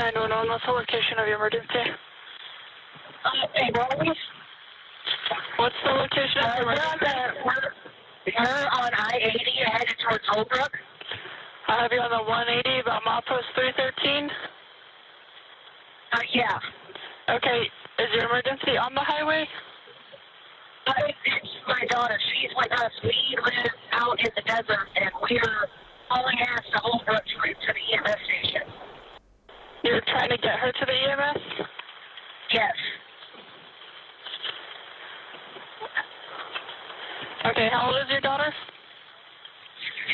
911, what's the location of your emergency? Hey, Rose? What's the location of your emergency? We're on I-80 headed towards Holbrook. I have you on the 180 about milepost 313. Yeah. Okay, is your emergency on the highway? It's my daughter. She's with us. We live out in the desert, and we're hauling ass to Holbrook to the EMS station. You're trying to get her to the EMS? Yes. Okay, how old is your daughter?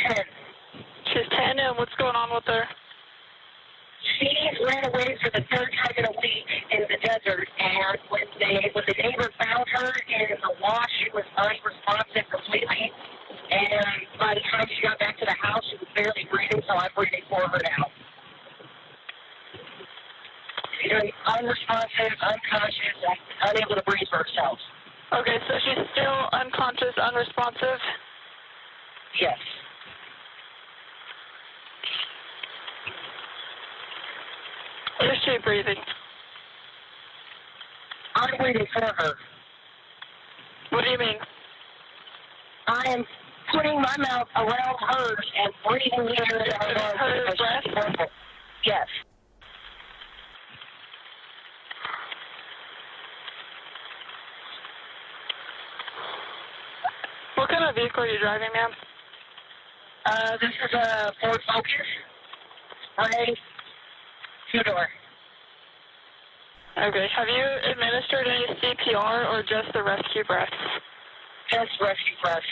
10. She's 10, and what's going on with her? She ran away for the third time in a week in the desert, and when the neighbor found her in the wash, she was unresponsive completely. And by the time she got back to the house, she was barely breathing, so I'm breathing for her now. She's unresponsive, unconscious, and unable to breathe for herself. Okay, so she's still unconscious, unresponsive? Yes. Is she breathing? I'm breathing for her. What do you mean? I am putting my mouth around hers and breathing in her breath? Yes. What kind of vehicle are you driving, ma'am? This is a Ford Focus. Gray. 2-door. Okay, have you administered any CPR or just the rescue breaths? Just rescue breaths.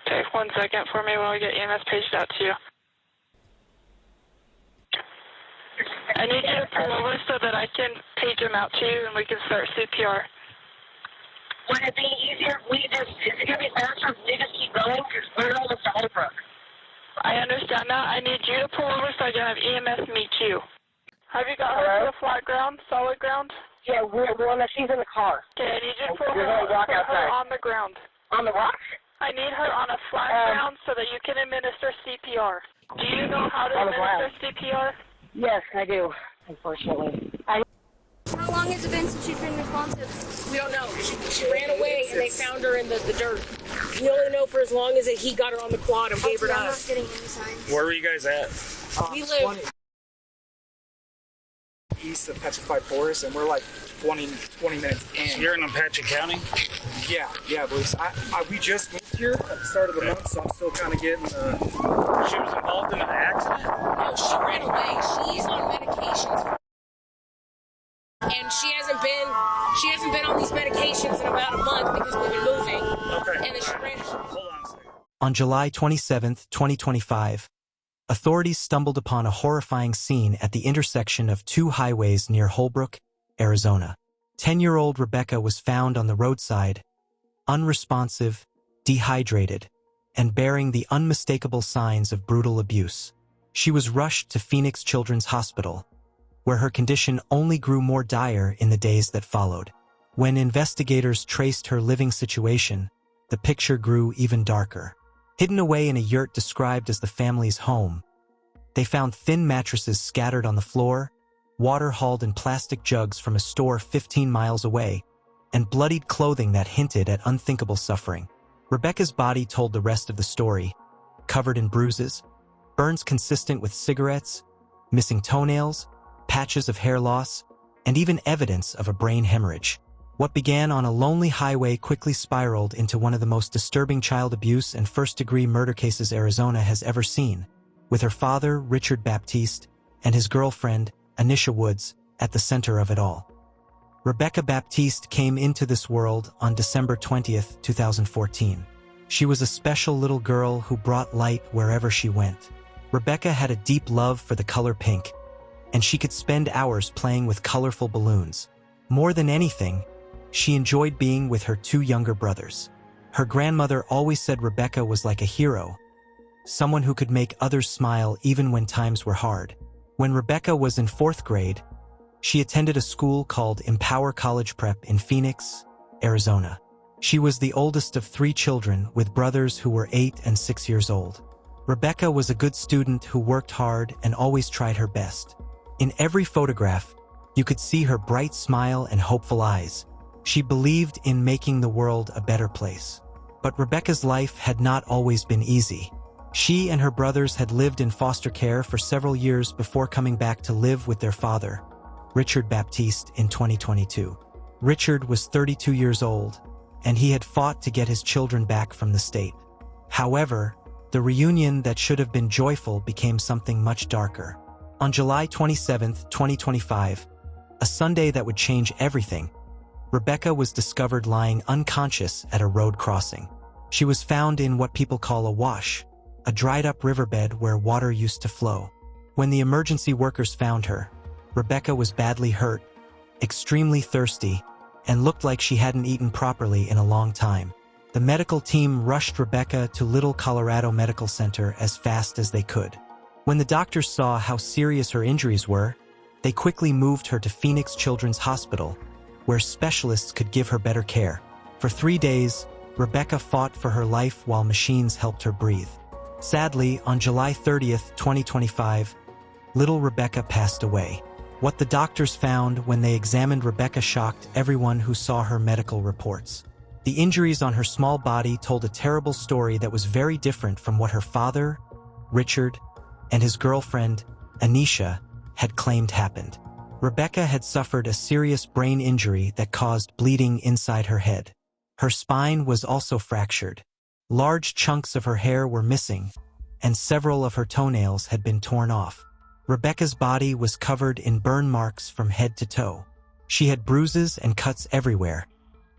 Okay, 1 second for me while I get EMS paged out to you. I need you to pull over so that I can page him out to you and we can start CPR. Would it be easier if is it going to be faster if we just keep going? Because we're almost to Holbrook. I understand that. I need you to pull over so I can have EMS meet you. Have you got her to the flat ground, solid ground? Yeah, we're on the, she's in the car. Okay, I need you to put her on the ground. On the rocks? I need her on a flat ground so that you can administer CPR. Do you know how to administer CPR? Yes, I do, unfortunately. How long has it been since she's been responsive? We don't know. She ran away and they found her in the dirt. We only know for as long as he got her on the quad and gave her to I'm not us. getting any signs. Where were you guys at? We live east of Petrified Forest, and we're like 20 minutes in. So you're in Apache County? Yeah, I believe so. We just moved here at the start of the month, so I'm still kind of getting She was involved in an accident? No, she ran away. She's on medications. And she hasn't been on these medications in about a month because we've been moving. Okay. And then she ran. Hold on a second. On July 27, 2025, authorities stumbled upon a horrifying scene at the intersection of two highways near Holbrook, Arizona. 10-year-old Rebecca was found on the roadside, unresponsive, dehydrated, and bearing the unmistakable signs of brutal abuse. She was rushed to Phoenix Children's Hospital, where her condition only grew more dire in the days that followed. When investigators traced her living situation, the picture grew even darker. Hidden away in a yurt described as the family's home, they found thin mattresses scattered on the floor, water hauled in plastic jugs from a store 15 miles away, and bloodied clothing that hinted at unthinkable suffering. Rebecca's body told the rest of the story, covered in bruises, burns consistent with cigarettes, missing toenails, patches of hair loss, and even evidence of a brain hemorrhage. What began on a lonely highway quickly spiraled into one of the most disturbing child abuse and first-degree murder cases Arizona has ever seen, with her father, Richard Baptiste, and his girlfriend, Anisha Woods, at the center of it all. Rebecca Baptiste came into this world on December 20th, 2014. She was a special little girl who brought light wherever she went. Rebecca had a deep love for the color pink, and she could spend hours playing with colorful balloons. More than anything, she enjoyed being with her two younger brothers. Her grandmother always said Rebecca was like a hero, someone who could make others smile even when times were hard. When Rebecca was in 4th grade, she attended a school called Empower College Prep in Phoenix, Arizona. She was the oldest of 3 children with brothers who were 8 and 6 years old. Rebecca was a good student who worked hard and always tried her best. In every photograph, you could see her bright smile and hopeful eyes. She believed in making the world a better place. But Rebecca's life had not always been easy. She and her brothers had lived in foster care for several years before coming back to live with their father, Richard Baptiste, in 2022. Richard was 32 years old, and he had fought to get his children back from the state. However, the reunion that should have been joyful became something much darker. On July 27, 2025, a Sunday that would change everything, Rebecca was discovered lying unconscious at a road crossing. She was found in what people call a wash, a dried-up riverbed where water used to flow. When the emergency workers found her, Rebecca was badly hurt, extremely thirsty, and looked like she hadn't eaten properly in a long time. The medical team rushed Rebecca to Little Colorado Medical Center as fast as they could. When the doctors saw how serious her injuries were, they quickly moved her to Phoenix Children's Hospital, where specialists could give her better care. For 3 days, Rebecca fought for her life while machines helped her breathe. Sadly, on July 30th, 2025, little Rebecca passed away. What the doctors found when they examined Rebecca shocked everyone who saw her medical reports. The injuries on her small body told a terrible story that was very different from what her father, Richard, and his girlfriend, Anisha, had claimed happened. Rebecca had suffered a serious brain injury that caused bleeding inside her head. Her spine was also fractured. Large chunks of her hair were missing, and several of her toenails had been torn off. Rebecca's body was covered in burn marks from head to toe. She had bruises and cuts everywhere,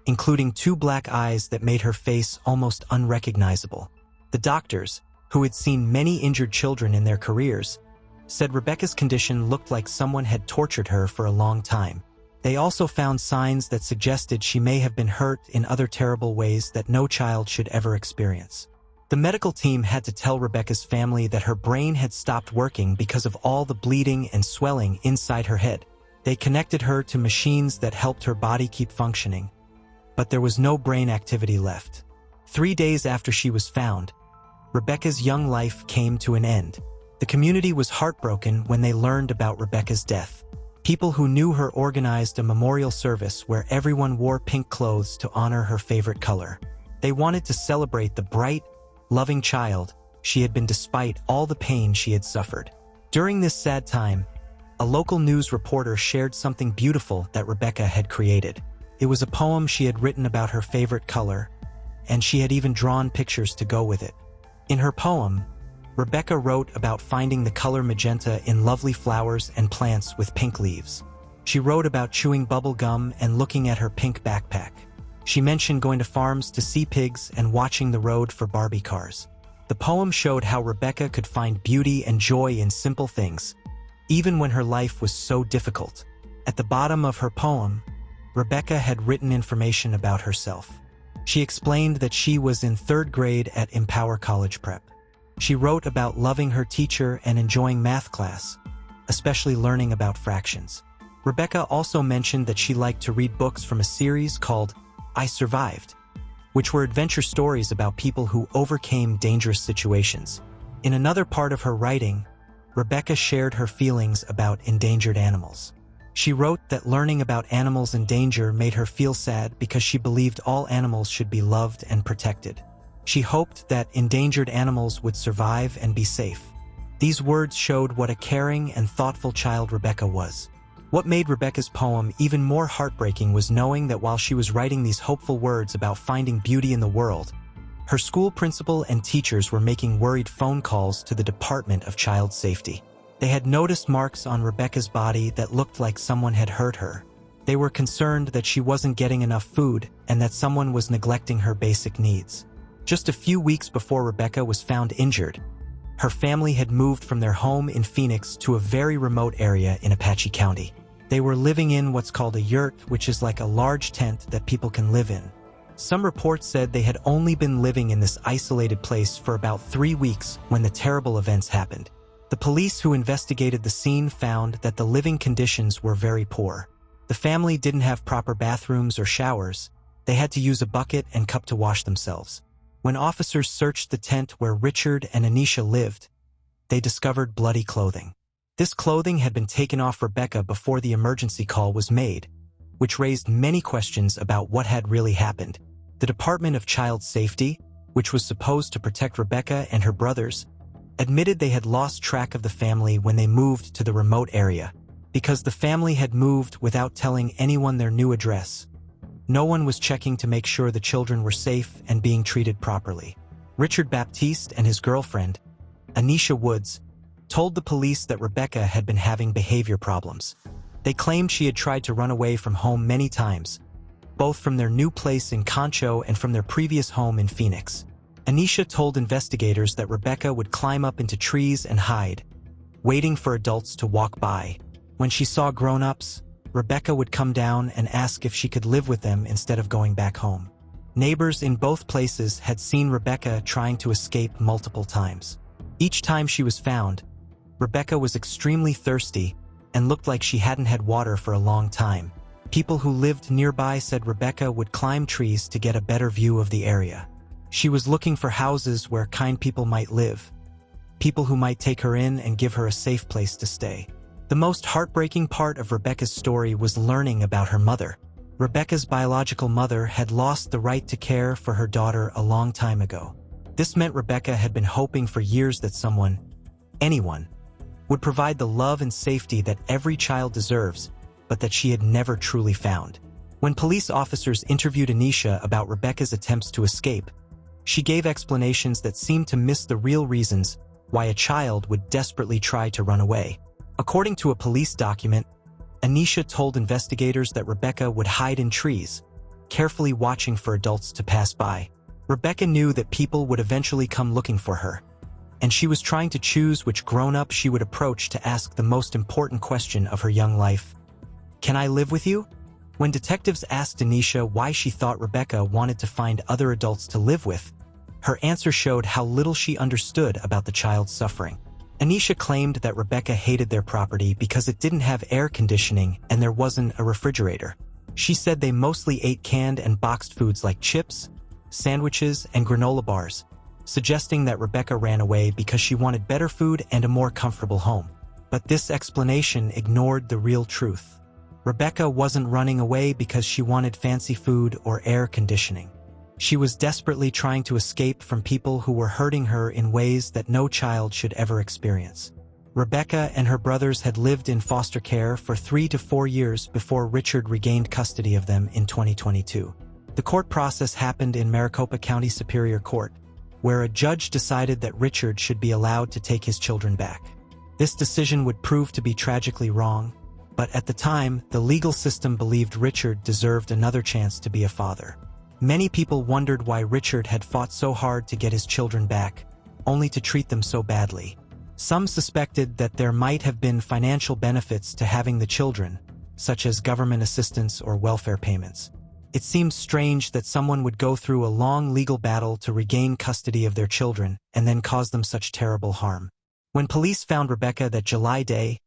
including 2 black eyes that made her face almost unrecognizable. The doctors, who had seen many injured children in their careers, said Rebecca's condition looked like someone had tortured her for a long time. They also found signs that suggested she may have been hurt in other terrible ways that no child should ever experience. The medical team had to tell Rebecca's family that her brain had stopped working because of all the bleeding and swelling inside her head. They connected her to machines that helped her body keep functioning, but there was no brain activity left. 3 days after she was found, Rebecca's young life came to an end. The community was heartbroken when they learned about Rebecca's death. People who knew her organized a memorial service where everyone wore pink clothes to honor her favorite color. They wanted to celebrate the bright, loving child she had been despite all the pain she had suffered. During this sad time, a local news reporter shared something beautiful that Rebecca had created. It was a poem she had written about her favorite color, and she had even drawn pictures to go with it. In her poem, Rebecca wrote about finding the color magenta in lovely flowers and plants with pink leaves. She wrote about chewing bubble gum and looking at her pink backpack. She mentioned going to farms to see pigs and watching the road for Barbie cars. The poem showed how Rebecca could find beauty and joy in simple things, even when her life was so difficult. At the bottom of her poem, Rebecca had written information about herself. She explained that she was in 3rd grade at Empower College Prep. She wrote about loving her teacher and enjoying math class, especially learning about fractions. Rebecca also mentioned that she liked to read books from a series called I Survived, which were adventure stories about people who overcame dangerous situations. In another part of her writing, Rebecca shared her feelings about endangered animals. She wrote that learning about animals in danger made her feel sad because she believed all animals should be loved and protected. She hoped that endangered animals would survive and be safe. These words showed what a caring and thoughtful child Rebecca was. What made Rebecca's poem even more heartbreaking was knowing that while she was writing these hopeful words about finding beauty in the world, her school principal and teachers were making worried phone calls to the Department of Child Safety. They had noticed marks on Rebecca's body that looked like someone had hurt her. They were concerned that she wasn't getting enough food and that someone was neglecting her basic needs. Just a few weeks before Rebecca was found injured, her family had moved from their home in Phoenix to a very remote area in Apache County. They were living in what's called a yurt, which is like a large tent that people can live in. Some reports said they had only been living in this isolated place for about 3 weeks when the terrible events happened. The police who investigated the scene found that the living conditions were very poor. The family didn't have proper bathrooms or showers. They had to use a bucket and cup to wash themselves. When officers searched the tent where Richard and Anisha lived, they discovered bloody clothing. This clothing had been taken off Rebecca before the emergency call was made, which raised many questions about what had really happened. The Department of Child Safety, which was supposed to protect Rebecca and her brothers, admitted they had lost track of the family when they moved to the remote area, because the family had moved without telling anyone their new address. No one was checking to make sure the children were safe and being treated properly. Richard Baptiste and his girlfriend, Anisha Woods, told the police that Rebecca had been having behavior problems. They claimed she had tried to run away from home many times, both from their new place in Concho and from their previous home in Phoenix. Anisha told investigators that Rebecca would climb up into trees and hide, waiting for adults to walk by. When she saw grown-ups, Rebecca would come down and ask if she could live with them instead of going back home. Neighbors in both places had seen Rebecca trying to escape multiple times. Each time she was found, Rebecca was extremely thirsty and looked like she hadn't had water for a long time. People who lived nearby said Rebecca would climb trees to get a better view of the area. She was looking for houses where kind people might live, people who might take her in and give her a safe place to stay. The most heartbreaking part of Rebecca's story was learning about her mother. Rebecca's biological mother had lost the right to care for her daughter a long time ago. This meant Rebecca had been hoping for years that someone, anyone, would provide the love and safety that every child deserves, but that she had never truly found. When police officers interviewed Anisha about Rebecca's attempts to escape, she gave explanations that seemed to miss the real reasons why a child would desperately try to run away. According to a police document, Anisha told investigators that Rebecca would hide in trees, carefully watching for adults to pass by. Rebecca knew that people would eventually come looking for her, and she was trying to choose which grown-up she would approach to ask the most important question of her young life. "Can I live with you?" When detectives asked Anisha why she thought Rebecca wanted to find other adults to live with, her answer showed how little she understood about the child's suffering. Anisha claimed that Rebecca hated their property because it didn't have air conditioning and there wasn't a refrigerator. She said they mostly ate canned and boxed foods like chips, sandwiches, and granola bars, suggesting that Rebecca ran away because she wanted better food and a more comfortable home. But this explanation ignored the real truth. Rebecca wasn't running away because she wanted fancy food or air conditioning. She was desperately trying to escape from people who were hurting her in ways that no child should ever experience. Rebecca and her brothers had lived in foster care for 3 to 4 years before Richard regained custody of them in 2022. The court process happened in Maricopa County Superior Court, where a judge decided that Richard should be allowed to take his children back. This decision would prove to be tragically wrong, but at the time, the legal system believed Richard deserved another chance to be a father. Many people wondered why Richard had fought so hard to get his children back, only to treat them so badly. Some suspected that there might have been financial benefits to having the children, such as government assistance or welfare payments. It seems strange that someone would go through a long legal battle to regain custody of their children and then cause them such terrible harm. When police found Rebecca that July day,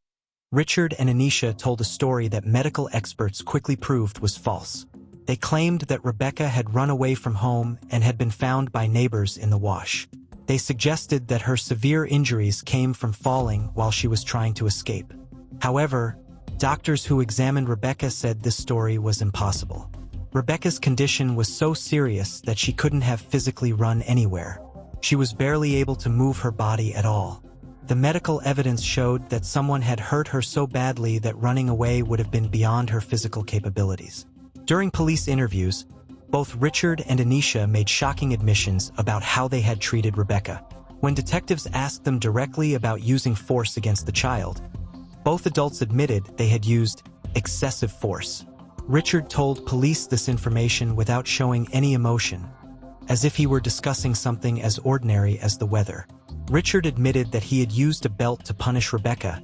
Richard and Anisha told a story that medical experts quickly proved was false. They claimed that Rebecca had run away from home and had been found by neighbors in the wash. They suggested that her severe injuries came from falling while she was trying to escape. However, doctors who examined Rebecca said this story was impossible. Rebecca's condition was so serious that she couldn't have physically run anywhere. She was barely able to move her body at all. The medical evidence showed that someone had hurt her so badly that running away would have been beyond her physical capabilities. During police interviews, both Richard and Anisha made shocking admissions about how they had treated Rebecca. When detectives asked them directly about using force against the child, both adults admitted they had used excessive force. Richard told police this information without showing any emotion, as if he were discussing something as ordinary as the weather. Richard admitted that he had used a belt to punish Rebecca,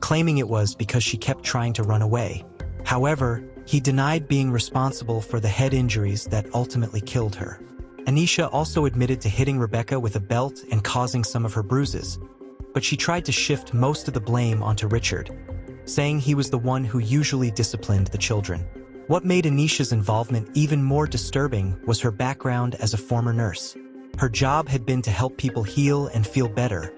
claiming it was because she kept trying to run away. However, he denied being responsible for the head injuries that ultimately killed her. Anisha also admitted to hitting Rebecca with a belt and causing some of her bruises, but she tried to shift most of the blame onto Richard, saying he was the one who usually disciplined the children. What made Anisha's involvement even more disturbing was her background as a former nurse. Her job had been to help people heal and feel better,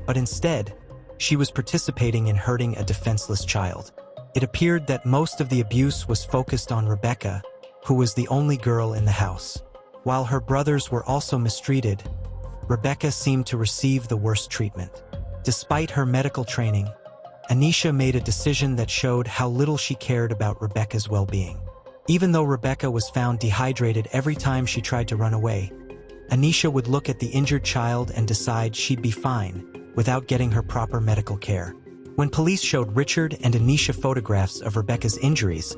but instead, she was participating in hurting a defenseless child. It appeared that most of the abuse was focused on Rebecca, who was the only girl in the house. While her brothers were also mistreated, Rebecca seemed to receive the worst treatment. Despite her medical training, Anisha made a decision that showed how little she cared about Rebecca's well-being. Even though Rebecca was found dehydrated every time she tried to run away, Anisha would look at the injured child and decide she'd be fine without getting her proper medical care. When police showed Richard and Anisha photographs of Rebecca's injuries,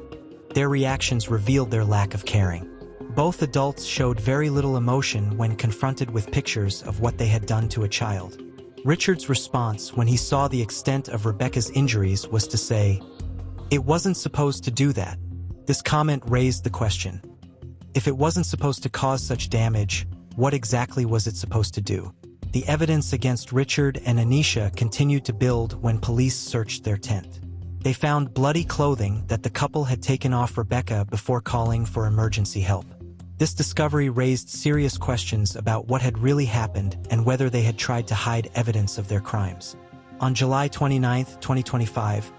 their reactions revealed their lack of caring. Both adults showed very little emotion when confronted with pictures of what they had done to a child. Richard's response when he saw the extent of Rebecca's injuries was to say, "It wasn't supposed to do that." This comment raised the question, if it wasn't supposed to cause such damage, what exactly was it supposed to do? The evidence against Richard and Anisha continued to build when police searched their tent. They found bloody clothing that the couple had taken off Rebecca before calling for emergency help. This discovery raised serious questions about what had really happened and whether they had tried to hide evidence of their crimes. On July 29, 2025,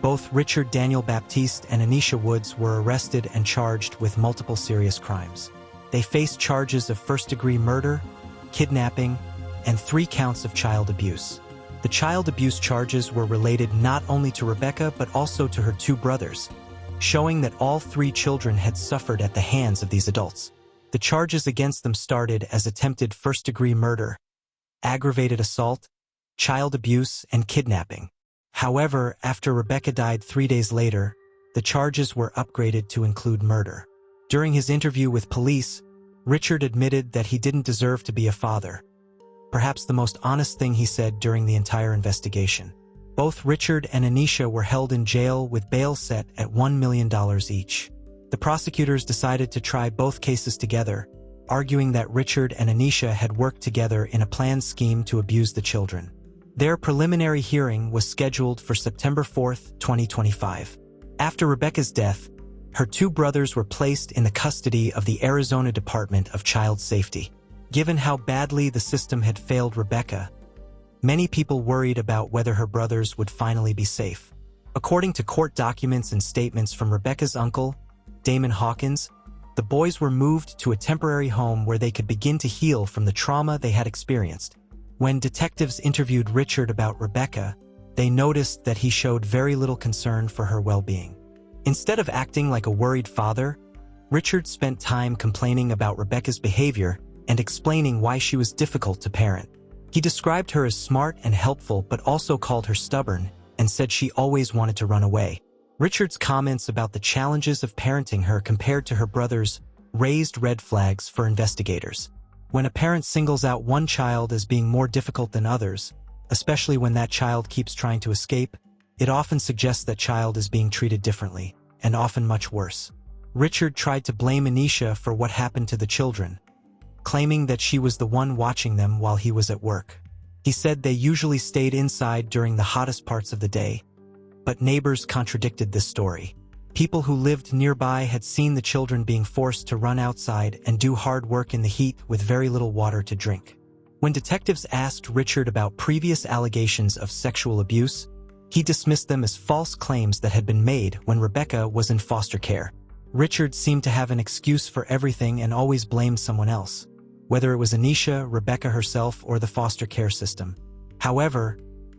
both Richard Daniel Baptiste and Anisha Woods were arrested and charged with multiple serious crimes. They faced charges of first-degree murder, kidnapping, and 3 counts of child abuse. The child abuse charges were related not only to Rebecca but also to her 2 brothers, showing that all 3 children had suffered at the hands of these adults. The charges against them started as attempted first-degree murder, aggravated assault, child abuse, and kidnapping. However, after Rebecca died 3 days later, the charges were upgraded to include murder. During his interview with police, Richard admitted that he didn't deserve to be a father, perhaps the most honest thing he said during the entire investigation. Both Richard and Anisha were held in jail with bail set at $1 million each. The prosecutors decided to try both cases together, arguing that Richard and Anisha had worked together in a planned scheme to abuse the children. Their preliminary hearing was scheduled for September 4, 2025. After Rebecca's death, her 2 brothers were placed in the custody of the Arizona Department of Child Safety. Given how badly the system had failed Rebecca, many people worried about whether her brothers would finally be safe. According to court documents and statements from Rebecca's uncle, Damon Hawkins, the boys were moved to a temporary home where they could begin to heal from the trauma they had experienced. When detectives interviewed Richard about Rebecca, they noticed that he showed very little concern for her well-being. Instead of acting like a worried father, Richard spent time complaining about Rebecca's behavior and explaining why she was difficult to parent. He described her as smart and helpful but also called her stubborn and said she always wanted to run away. Richard's comments about the challenges of parenting her compared to her brothers raised red flags for investigators. When a parent singles out one child as being more difficult than others, especially when that child keeps trying to escape, it often suggests that child is being treated differently, and often much worse. Richard tried to blame Anisha for what happened to the children, claiming that she was the one watching them while he was at work. He said they usually stayed inside during the hottest parts of the day, but neighbors contradicted this story. People who lived nearby had seen the children being forced to run outside and do hard work in the heat with very little water to drink. When detectives asked Richard about previous allegations of sexual abuse, he dismissed them as false claims that had been made when Rebecca was in foster care. Richard seemed to have an excuse for everything and always blamed someone else, whether it was Anisha, Rebecca herself, or the foster care system. However,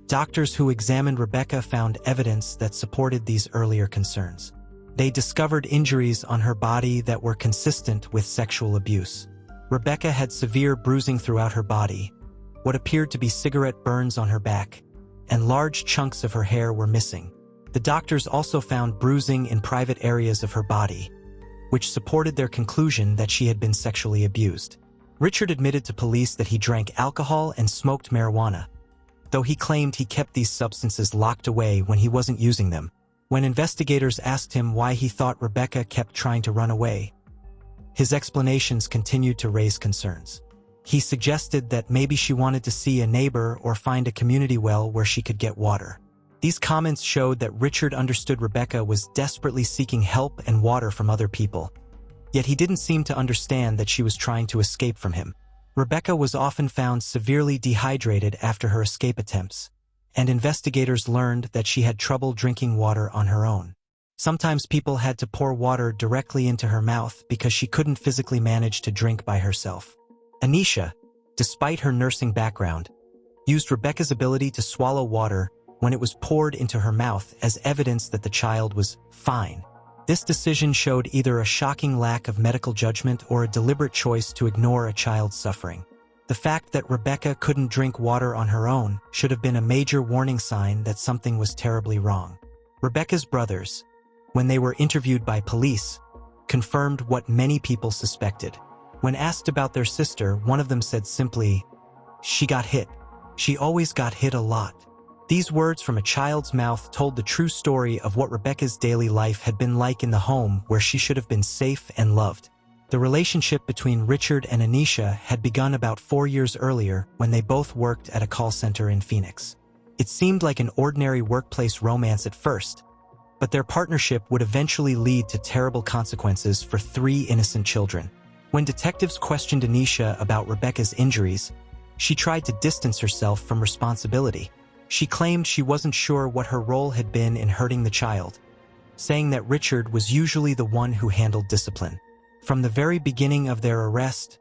doctors who examined Rebecca found evidence that supported these earlier concerns. They discovered injuries on her body that were consistent with sexual abuse. Rebecca had severe bruising throughout her body, what appeared to be cigarette burns on her back, and large chunks of her hair were missing. The doctors also found bruising in private areas of her body, which supported their conclusion that she had been sexually abused. Richard admitted to police that he drank alcohol and smoked marijuana, though he claimed he kept these substances locked away when he wasn't using them. When investigators asked him why he thought Rebecca kept trying to run away, his explanations continued to raise concerns. He suggested that maybe she wanted to see a neighbor or find a community well where she could get water. These comments showed that Richard understood Rebecca was desperately seeking help and water from other people, yet he didn't seem to understand that she was trying to escape from him. Rebecca was often found severely dehydrated after her escape attempts, and investigators learned that she had trouble drinking water on her own. Sometimes people had to pour water directly into her mouth because she couldn't physically manage to drink by herself. Anisha, despite her nursing background, used Rebecca's ability to swallow water when it was poured into her mouth as evidence that the child was fine. This decision showed either a shocking lack of medical judgment or a deliberate choice to ignore a child's suffering. The fact that Rebecca couldn't drink water on her own should have been a major warning sign that something was terribly wrong. Rebecca's brothers, when they were interviewed by police, confirmed what many people suspected. When asked about their sister, one of them said simply, "She got hit. She always got hit a lot." These words from a child's mouth told the true story of what Rebecca's daily life had been like in the home where she should have been safe and loved. The relationship between Richard and Anisha had begun about 4 years earlier when they both worked at a call center in Phoenix. It seemed like an ordinary workplace romance at first, but their partnership would eventually lead to terrible consequences for 3 innocent children. When detectives questioned Anisha about Rebecca's injuries, she tried to distance herself from responsibility. She claimed she wasn't sure what her role had been in hurting the child, saying that Richard was usually the one who handled discipline. From the very beginning of their arrest,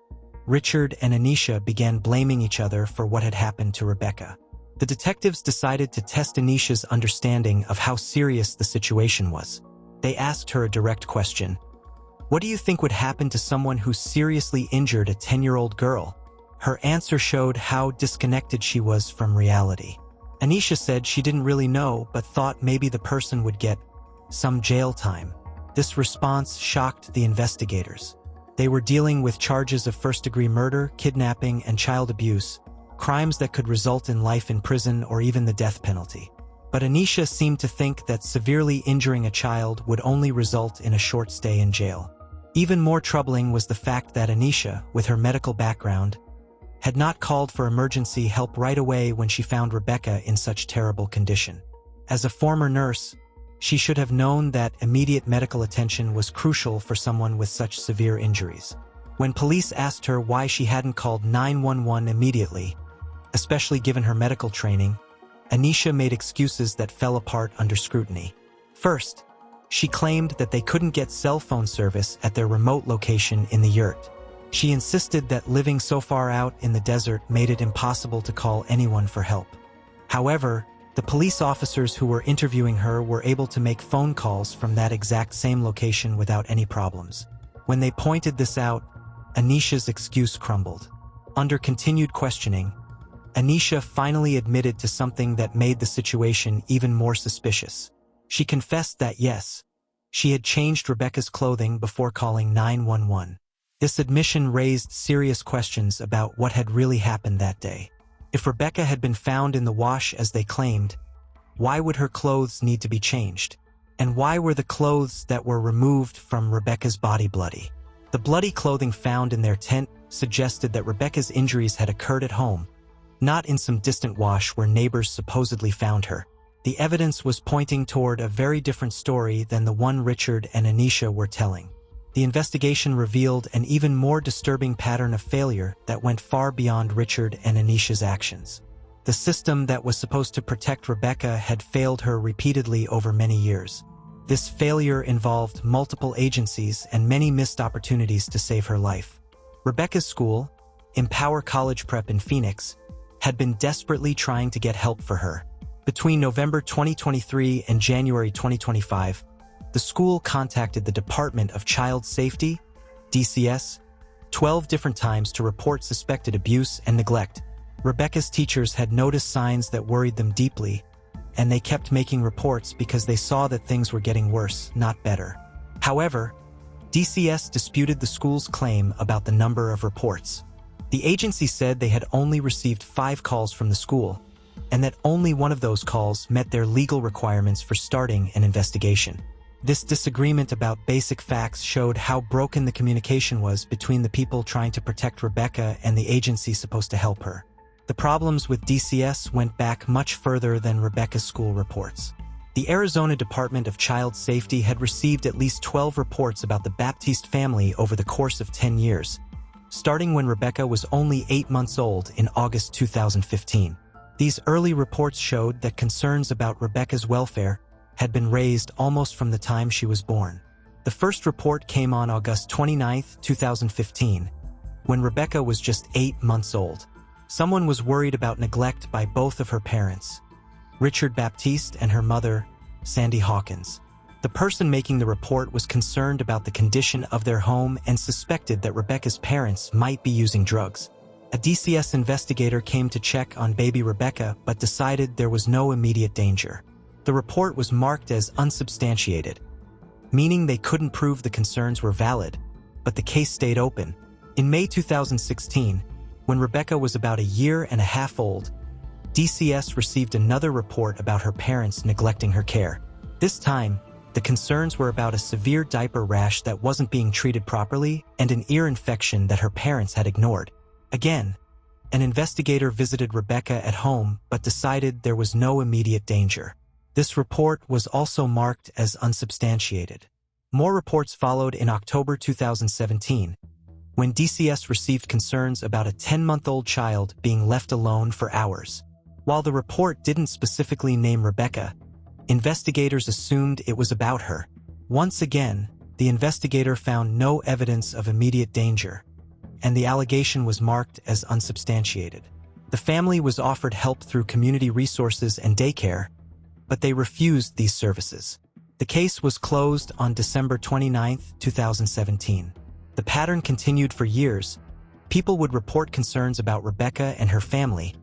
Richard and Anisha began blaming each other for what had happened to Rebecca. The detectives decided to test Anisha's understanding of how serious the situation was. They asked her a direct question. "What do you think would happen to someone who seriously injured a 10-year-old girl?" Her answer showed how disconnected she was from reality. Anisha said she didn't really know, but thought maybe the person would get some jail time. This response shocked the investigators. They were dealing with charges of first-degree murder, kidnapping, and child abuse, crimes that could result in life in prison or even the death penalty. But Anisha seemed to think that severely injuring a child would only result in a short stay in jail. Even more troubling was the fact that Anisha, with her medical background, had not called for emergency help right away when she found Rebecca in such terrible condition. As a former nurse, she should have known that immediate medical attention was crucial for someone with such severe injuries. When police asked her why she hadn't called 911 immediately, especially given her medical training, Anisha made excuses that fell apart under scrutiny. First, she claimed that they couldn't get cell phone service at their remote location in the yurt. She insisted that living so far out in the desert made it impossible to call anyone for help. However, the police officers who were interviewing her were able to make phone calls from that exact same location without any problems. When they pointed this out, Anisha's excuse crumbled. Under continued questioning, Anisha finally admitted to something that made the situation even more suspicious. She confessed that yes, she had changed Rebecca's clothing before calling 911. This admission raised serious questions about what had really happened that day. If Rebecca had been found in the wash as they claimed, why would her clothes need to be changed? And why were the clothes that were removed from Rebecca's body bloody? The bloody clothing found in their tent suggested that Rebecca's injuries had occurred at home, not in some distant wash where neighbors supposedly found her. The evidence was pointing toward a very different story than the one Richard and Anisha were telling. The investigation revealed an even more disturbing pattern of failure that went far beyond Richard and Anisha's actions. The system that was supposed to protect Rebecca had failed her repeatedly over many years. This failure involved multiple agencies and many missed opportunities to save her life. Rebecca's school, Empower College Prep in Phoenix, had been desperately trying to get help for her. Between November 2023 and January 2025, the school contacted the Department of Child Safety, DCS, 12 different times to report suspected abuse and neglect. Rebecca's teachers had noticed signs that worried them deeply, and they kept making reports because they saw that things were getting worse, not better. However, DCS disputed the school's claim about the number of reports. The agency said they had only received 5 calls from the school, and that only one of those calls met their legal requirements for starting an investigation. This disagreement about basic facts showed how broken the communication was between the people trying to protect Rebecca and the agency supposed to help her. The problems with DCS went back much further than Rebecca's school reports. The Arizona Department of Child Safety had received at least 12 reports about the Baptiste family over the course of 10 years, starting when Rebecca was only 8 months old in August 2015. These early reports showed that concerns about Rebecca's welfare had been raised almost from the time she was born. The first report came on August 29, 2015, when Rebecca was just 8 months old. Someone was worried about neglect by both of her parents, Richard Baptiste and her mother, Sandy Hawkins. The person making the report was concerned about the condition of their home and suspected that Rebecca's parents might be using drugs. A DCS investigator came to check on baby Rebecca but decided there was no immediate danger. The report was marked as unsubstantiated, meaning they couldn't prove the concerns were valid, but the case stayed open. In May 2016, when Rebecca was about 1.5 years old, DCS received another report about her parents neglecting her care. This time, the concerns were about a severe diaper rash that wasn't being treated properly and an ear infection that her parents had ignored. Again, an investigator visited Rebecca at home but decided there was no immediate danger. This report was also marked as unsubstantiated. More reports followed in October 2017, when DCS received concerns about a 10-month-old child being left alone for hours. While the report didn't specifically name Rebecca, investigators assumed it was about her. Once again, the investigator found no evidence of immediate danger, and the allegation was marked as unsubstantiated. The family was offered help through community resources and daycare, but they refused these services. The case was closed on December 29, 2017. The pattern continued for years. People would report concerns about Rebecca and her family.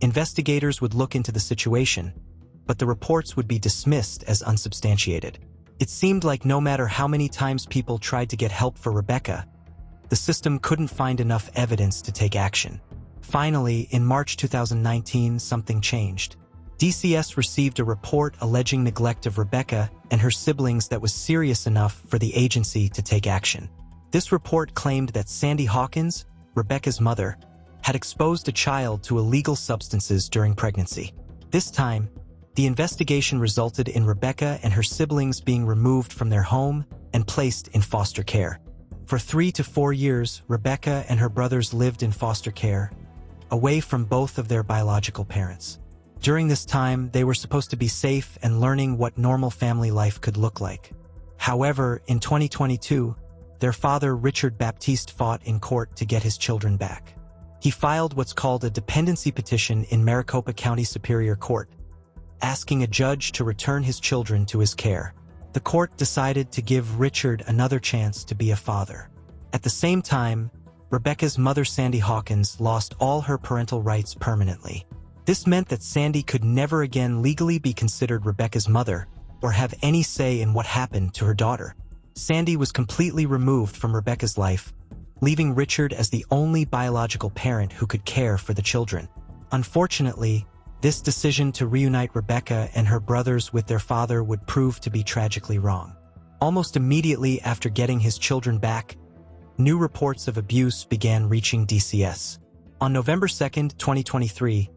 Investigators would look into the situation, but the reports would be dismissed as unsubstantiated. It seemed like no matter how many times people tried to get help for Rebecca, the system couldn't find enough evidence to take action. Finally, in March 2019, something changed. DCS received a report alleging neglect of Rebecca and her siblings that was serious enough for the agency to take action. This report claimed that Sandy Hawkins, Rebecca's mother, had exposed a child to illegal substances during pregnancy. This time, the investigation resulted in Rebecca and her siblings being removed from their home and placed in foster care. For 3 to 4 years, Rebecca and her brothers lived in foster care, away from both of their biological parents. During this time, they were supposed to be safe and learning what normal family life could look like. However, in 2022, their father, Richard Baptiste, fought in court to get his children back. He filed what's called a dependency petition in Maricopa County Superior Court, asking a judge to return his children to his care. The court decided to give Richard another chance to be a father. At the same time, Rebecca's mother, Sandy Hawkins, lost all her parental rights permanently. This meant that Sandy could never again legally be considered Rebecca's mother or have any say in what happened to her daughter. Sandy was completely removed from Rebecca's life, leaving Richard as the only biological parent who could care for the children. Unfortunately, this decision to reunite Rebecca and her brothers with their father would prove to be tragically wrong. Almost immediately after getting his children back, new reports of abuse began reaching DCS. On November 2, 2023,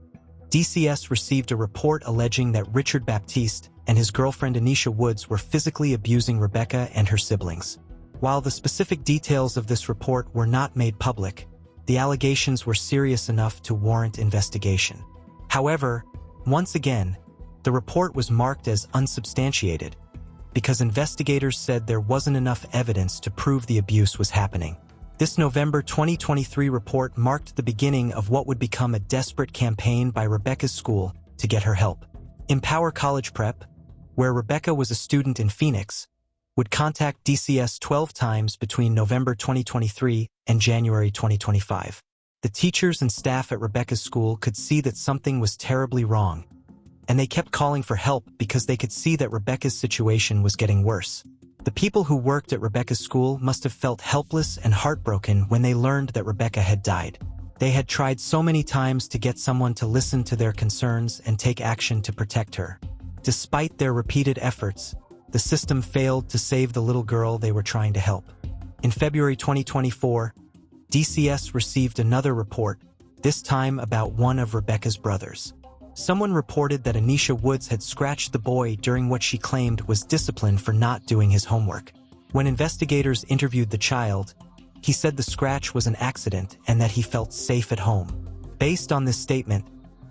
DCS received a report alleging that Richard Baptiste and his girlfriend Anisha Woods were physically abusing Rebecca and her siblings. While the specific details of this report were not made public, the allegations were serious enough to warrant investigation. However, once again, the report was marked as unsubstantiated because investigators said there wasn't enough evidence to prove the abuse was happening. This November 2023 report marked the beginning of what would become a desperate campaign by Rebecca's school to get her help. Empower College Prep, where Rebecca was a student in Phoenix, would contact DCS 12 times between November 2023 and January 2025. The teachers and staff at Rebecca's school could see that something was terribly wrong, and they kept calling for help because they could see that Rebecca's situation was getting worse. The people who worked at Rebecca's school must have felt helpless and heartbroken when they learned that Rebecca had died. They had tried so many times to get someone to listen to their concerns and take action to protect her. Despite their repeated efforts, the system failed to save the little girl they were trying to help. In February 2024, DCS received another report, this time about one of Rebecca's brothers. Someone reported that Anisha Woods had scratched the boy during what she claimed was discipline for not doing his homework. When investigators interviewed the child, He said the scratch was an accident and that he felt safe at home. Based on this statement,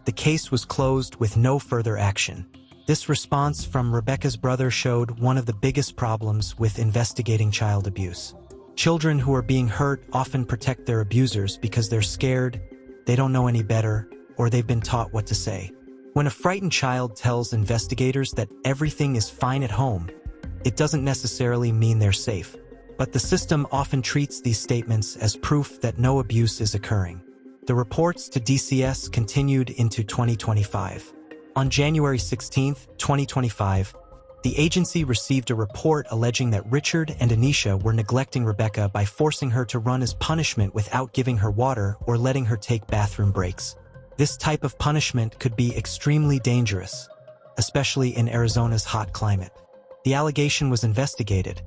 the case was closed with no further action. This response from Rebecca's brother showed one of the biggest problems with investigating child abuse. Children who are being hurt often protect their abusers because they're scared, they don't know any better, or they've been taught what to say. When a frightened child tells investigators that everything is fine at home, it doesn't necessarily mean they're safe. But the system often treats these statements as proof that no abuse is occurring. The reports to DCS continued into 2025. On January 16, 2025, the agency received a report alleging that Richard and Anisha were neglecting Rebecca by forcing her to run as punishment without giving her water or letting her take bathroom breaks. This type of punishment could be extremely dangerous, especially in Arizona's hot climate. The allegation was investigated,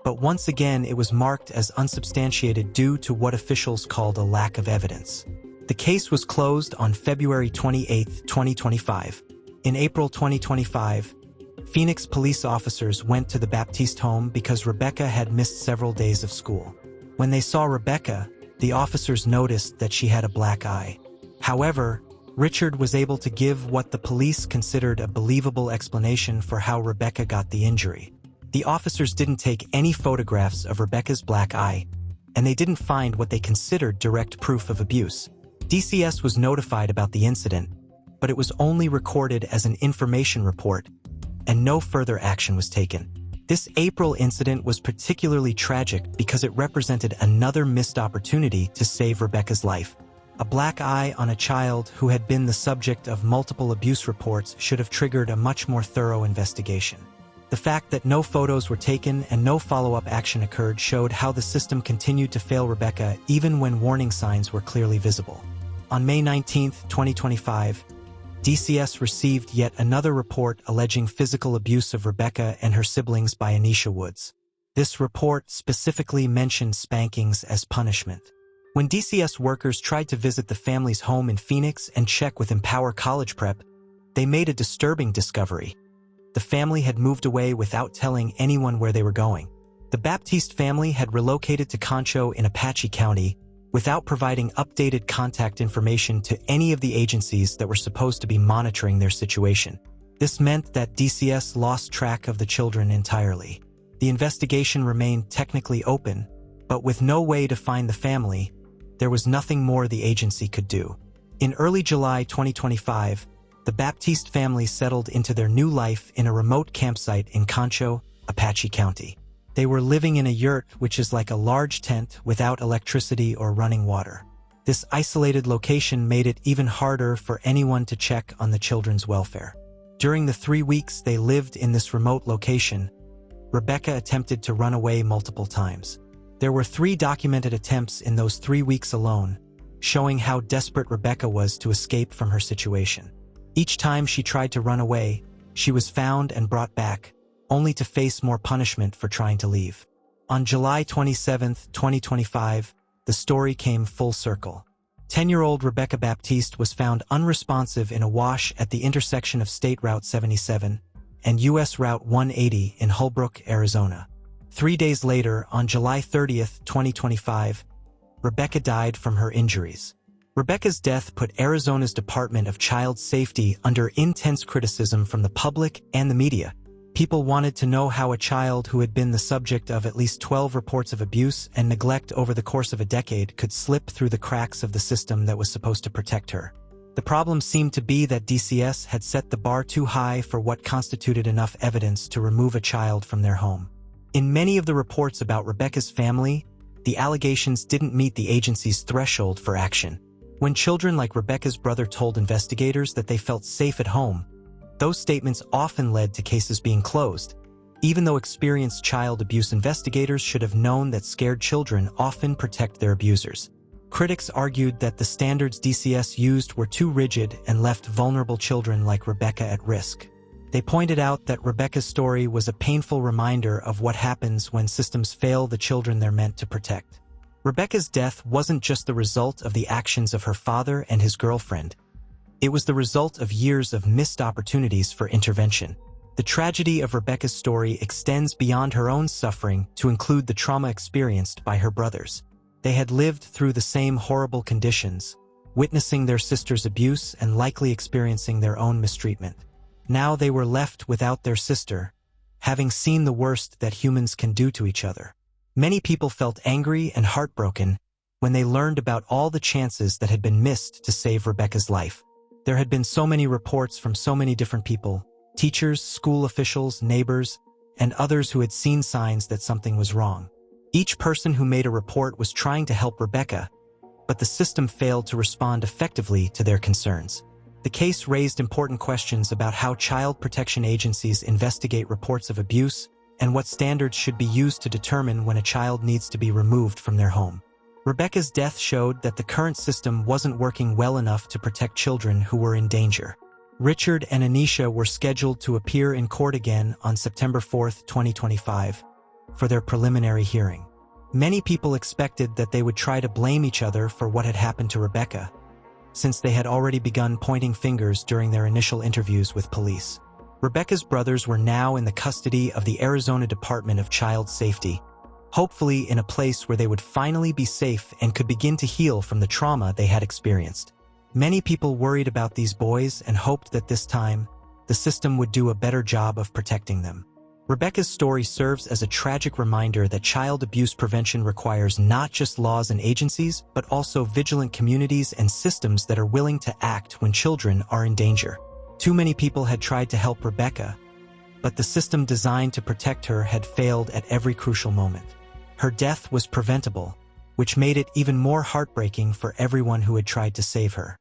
but once again it was marked as unsubstantiated due to what officials called a lack of evidence. The case was closed on February 28, 2025. In April 2025, Phoenix police officers went to the Baptiste home because Rebecca had missed several days of school. When they saw Rebecca, the officers noticed that she had a black eye. However, Richard was able to give what the police considered a believable explanation for how Rebecca got the injury. The officers didn't take any photographs of Rebecca's black eye, and they didn't find what they considered direct proof of abuse. DCS was notified about the incident, but it was only recorded as an information report, and no further action was taken. This April incident was particularly tragic because it represented another missed opportunity to save Rebecca's life. A black eye on a child who had been the subject of multiple abuse reports should have triggered a much more thorough investigation. The fact that no photos were taken and no follow-up action occurred showed how the system continued to fail Rebecca even when warning signs were clearly visible. On May 19, 2025, DCS received yet another report alleging physical abuse of Rebecca and her siblings by Anisha Woods. This report specifically mentioned spankings as punishment. When DCS workers tried to visit the family's home in Phoenix and check with Empower College Prep, they made a disturbing discovery. The family had moved away without telling anyone where they were going. The Baptiste family had relocated to Concho in Apache County without providing updated contact information to any of the agencies that were supposed to be monitoring their situation. This meant that DCS lost track of the children entirely. The investigation remained technically open, but with no way to find the family, there was nothing more the agency could do. In early July 2025, the Baptiste family settled into their new life in a remote campsite in Concho, Apache County. They were living in a yurt, which is like a large tent without electricity or running water. This isolated location made it even harder for anyone to check on the children's welfare. During the 3 weeks they lived in this remote location, Rebecca attempted to run away multiple times. There were 3 documented attempts in those 3 weeks alone, showing how desperate Rebecca was to escape from her situation. Each time she tried to run away, she was found and brought back, only to face more punishment for trying to leave. On July 27, 2025, the story came full circle. 10-year-old Rebecca Baptiste was found unresponsive in a wash at the intersection of State Route 77 and U.S. Route 180 in Holbrook, Arizona. 3 days later, on July 30, 2025, Rebecca died from her injuries. Rebecca's death put Arizona's Department of Child Safety under intense criticism from the public and the media. People wanted to know how a child who had been the subject of at least 12 reports of abuse and neglect over the course of a decade could slip through the cracks of the system that was supposed to protect her. The problem seemed to be that DCS had set the bar too high for what constituted enough evidence to remove a child from their home. In many of the reports about Rebecca's family, the allegations didn't meet the agency's threshold for action. When children like Rebecca's brother told investigators that they felt safe at home, those statements often led to cases being closed, even though experienced child abuse investigators should have known that scared children often protect their abusers. Critics argued that the standards DCS used were too rigid and left vulnerable children like Rebecca at risk. They pointed out that Rebecca's story was a painful reminder of what happens when systems fail the children they're meant to protect. Rebecca's death wasn't just the result of the actions of her father and his girlfriend. It was the result of years of missed opportunities for intervention. The tragedy of Rebecca's story extends beyond her own suffering to include the trauma experienced by her brothers. They had lived through the same horrible conditions, witnessing their sister's abuse and likely experiencing their own mistreatment. Now they were left without their sister, having seen the worst that humans can do to each other. Many people felt angry and heartbroken when they learned about all the chances that had been missed to save Rebecca's life. There had been so many reports from so many different people, teachers, school officials, neighbors, and others who had seen signs that something was wrong. Each person who made a report was trying to help Rebecca, but the system failed to respond effectively to their concerns. The case raised important questions about how child protection agencies investigate reports of abuse and what standards should be used to determine when a child needs to be removed from their home. Rebecca's death showed that the current system wasn't working well enough to protect children who were in danger. Richard and Anisha were scheduled to appear in court again on September 4, 2025, for their preliminary hearing. Many people expected that they would try to blame each other for what had happened to Rebecca, since they had already begun pointing fingers during their initial interviews with police. Rebecca's brothers were now in the custody of the Arizona Department of Child Safety, hopefully in a place where they would finally be safe and could begin to heal from the trauma they had experienced. Many people worried about these boys and hoped that this time, the system would do a better job of protecting them. Rebecca's story serves as a tragic reminder that child abuse prevention requires not just laws and agencies, but also vigilant communities and systems that are willing to act when children are in danger. Too many people had tried to help Rebecca, but the system designed to protect her had failed at every crucial moment. Her death was preventable, which made it even more heartbreaking for everyone who had tried to save her.